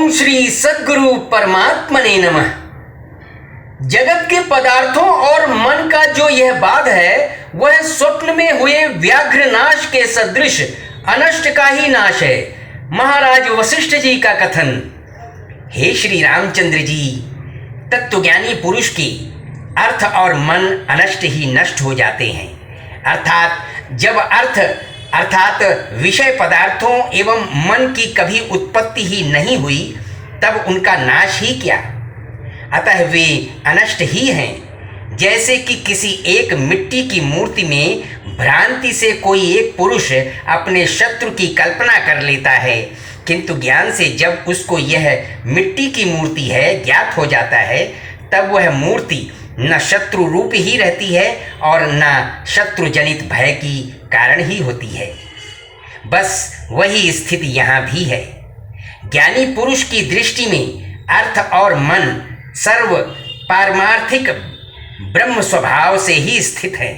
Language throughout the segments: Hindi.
ओम श्री सद्गुरु परमात्मने नमः। जगत के पदार्थों और मन का जो यह बाध है वह स्वप्न में हुए व्याघ्र नाश के सदृश अनष्ट का ही नाश है। महाराज वशिष्ठ जी का कथन। हे श्री रामचंद्र जी, तत्वज्ञानी पुरुष के अर्थ और मन अनष्ट ही नष्ट हो जाते हैं। अर्थात जब अर्थ अर्थात विषय पदार्थों एवं मन की कभी उत्पत्ति ही नहीं हुई तब उनका नाश ही क्या, अतः वे अनष्ट ही हैं। जैसे कि किसी एक मिट्टी की मूर्ति में भ्रांति से कोई एक पुरुष अपने शत्रु की कल्पना कर लेता है, किंतु ज्ञान से जब उसको यह मिट्टी की मूर्ति है ज्ञात हो जाता है तब वह मूर्ति न शत्रु रूप ही रहती है और न शत्रु जनित भय की कारण ही होती है। बस वही स्थिति यहाँ भी है। ज्ञानी पुरुष की दृष्टि में अर्थ और मन सर्व पारमार्थिक ब्रह्म स्वभाव से ही स्थित है।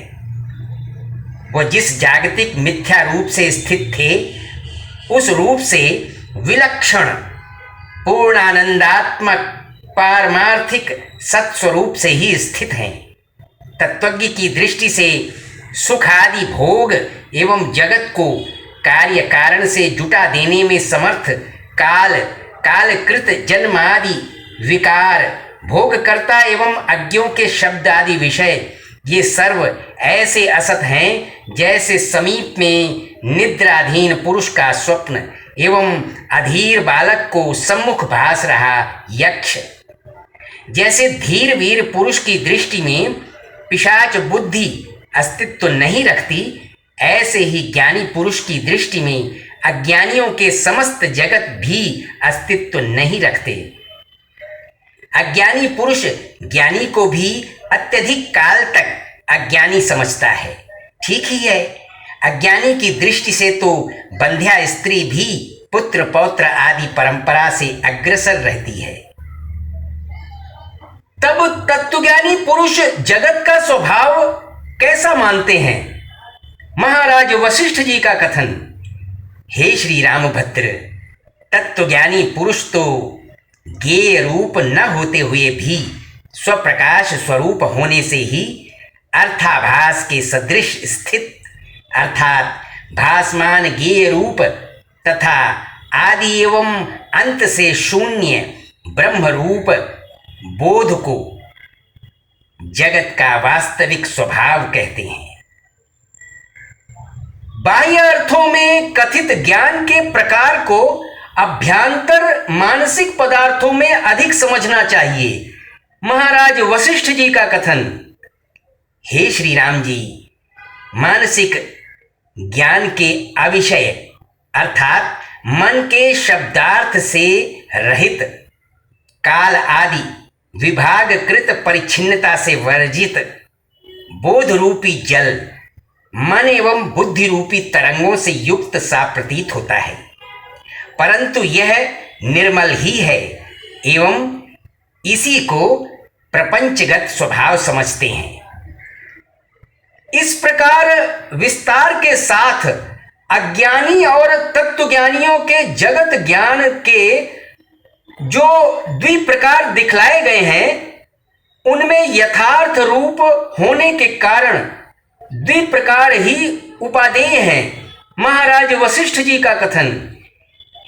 वह जिस जागतिक मिथ्या रूप से स्थित थे उस रूप से विलक्षण पूर्णानंदात्मक पारमार्थिक सत्स्वरूप से ही स्थित हैं। तत्वज्ञ की दृष्टि से सुख आदि भोग एवं जगत को कार्य कारण से जुटा देने में समर्थ कालकृत जन्म आदि विकार भोगकर्ता एवं अज्ञों के शब्द आदि विषय ये सर्व ऐसे असत हैं जैसे समीप में निद्राधीन पुरुष का स्वप्न एवं अधीर बालक को सम्मुख भास रहा यक्ष। जैसे धीर वीर पुरुष की दृष्टि में पिशाच बुद्धि अस्तित्व नहीं रखती, ऐसे ही ज्ञानी पुरुष की दृष्टि में अज्ञानियों के समस्त जगत भी अस्तित्व नहीं रखते। अज्ञानी पुरुष ज्ञानी को भी अत्यधिक काल तक अज्ञानी समझता है। ठीक ही है, अज्ञानी की दृष्टि से तो बंध्या स्त्री भी पुत्र पौत्र आदि परंपरा से अग्रसर रहती है। तब तत्वज्ञानी पुरुष जगत का स्वभाव कैसा मानते हैं? महाराज वशिष्ठ जी का कथन। हे श्री रामभद्र, तत्वज्ञानी पुरुष तो ज्ञेय रूप न होते हुए भी स्वप्रकाश स्वरूप होने से ही अर्थाभास के सदृश स्थित अर्थात भासमान ज्ञेय रूप तथा आदि एवं अंत से शून्य ब्रह्म रूप बोध को जगत का वास्तविक स्वभाव कहते हैं। बाह्य अर्थों में कथित ज्ञान के प्रकार को अभ्यांतर मानसिक पदार्थों में अधिक समझना चाहिए। महाराज वशिष्ठ जी का कथन। हे श्री राम जी, मानसिक ज्ञान के अविषय अर्थात मन के शब्दार्थ से रहित काल आदि विभागकृत परिच्छिन्नता से वर्जित बोध रूपी जल मन एवं बुद्धि रूपी तरंगों से युक्त सा प्रतीत होता है, परंतु यह निर्मल ही है एवं इसी को प्रपंचगत स्वभाव समझते हैं। इस प्रकार विस्तार के साथ अज्ञानी और तत्वज्ञानियों के जगत ज्ञान के जो द्विप्रकार दिखलाए गए हैं उनमें यथार्थ रूप होने के कारण द्विप्रकार ही उपादेय हैं। महाराज वशिष्ठ जी का कथन।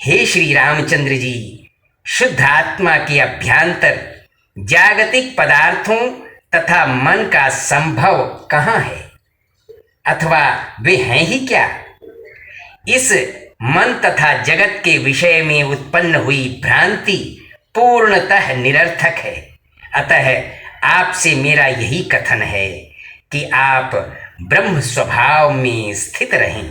हे श्री रामचंद्र जी, शुद्ध आत्मा के अभ्यांतर जागतिक पदार्थों तथा मन का संभव कहाँ है, अथवा वे हैं ही क्या? इस मन तथा जगत के विषय में उत्पन्न हुई भ्रांति पूर्णतः निरर्थक है। अतः आपसे मेरा यही कथन है कि आप ब्रह्म स्वभाव में स्थित रहें।